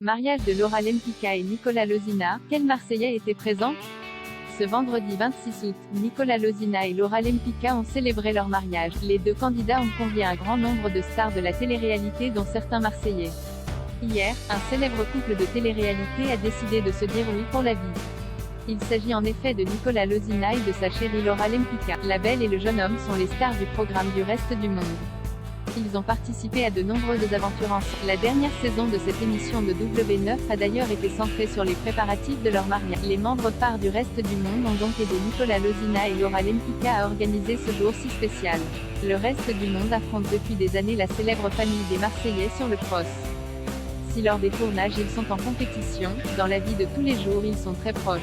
Mariage de Laura Lempicka et Nicolas Lozina, quel Marseillais était présent? Ce vendredi 26 août, Nicolas Lozina et Laura Lempicka ont célébré leur mariage. Les deux candidats ont convié un grand nombre de stars de la télé-réalité dont certains Marseillais. Hier, un célèbre couple de télé-réalité a décidé de se dire oui pour la vie. Il s'agit en effet de Nicolas Lozina et de sa chérie Laura Lempicka. La belle et le jeune homme sont les stars du programme du Reste du Monde. Ils ont participé à de nombreuses aventures ensemble. La dernière saison de cette émission de W9 a d'ailleurs été centrée sur les préparatifs de leur mariage. Les membres phares du Reste du Monde ont donc aidé Nicolas Lozina et Laura Lempicka à organiser ce jour si spécial. Le Reste du Monde affronte depuis des années la célèbre famille des Marseillais sur le cross. Si lors des tournages ils sont en compétition, dans la vie de tous les jours ils sont très proches.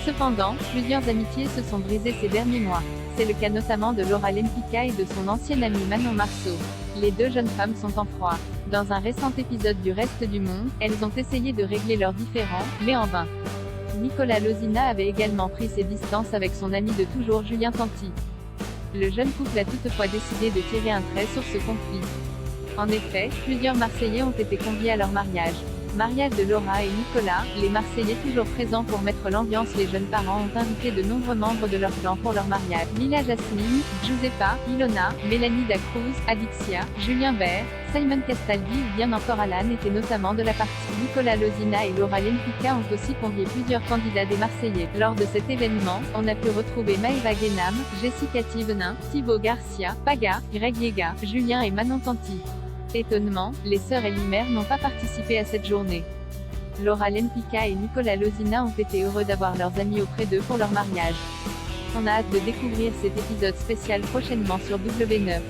Cependant, plusieurs amitiés se sont brisées ces derniers mois. C'est le cas notamment de Laura Lempicka et de son ancienne amie Manon Marceau. Les deux jeunes femmes sont en froid. Dans un récent épisode du Reste du Monde, elles ont essayé de régler leurs différends, mais en vain. Nicolas Lozina avait également pris ses distances avec son ami de toujours Julien Tanti. Le jeune couple a toutefois décidé de tirer un trait sur ce conflit. En effet, plusieurs Marseillais ont été conviés à leur mariage. Mariage de Laura et Nicolas, les Marseillais toujours présents pour mettre l'ambiance. Les jeunes parents ont invité de nombreux membres de leur clan pour leur mariage. Mila Jasmine, Giuseppa, Ilona, Mélanie Dacruz, Adixia, Julien Bert, Simon Castaldi ou bien encore Alan étaient notamment de la partie. Nicolas Lozina et Laura Lempicka ont aussi convié plusieurs candidats des Marseillais. Lors de cet événement, on a pu retrouver Maëva Guénam, Jessica Thivenin, Thibaut Garcia, Paga, Greg Yega, Julien et Manon Tanti. Étonnement, les sœurs Elimer n'ont pas participé à cette journée. Laura Lempicka et Nicolas Lozina ont été heureux d'avoir leurs amis auprès d'eux pour leur mariage. On a hâte de découvrir cet épisode spécial prochainement sur W9.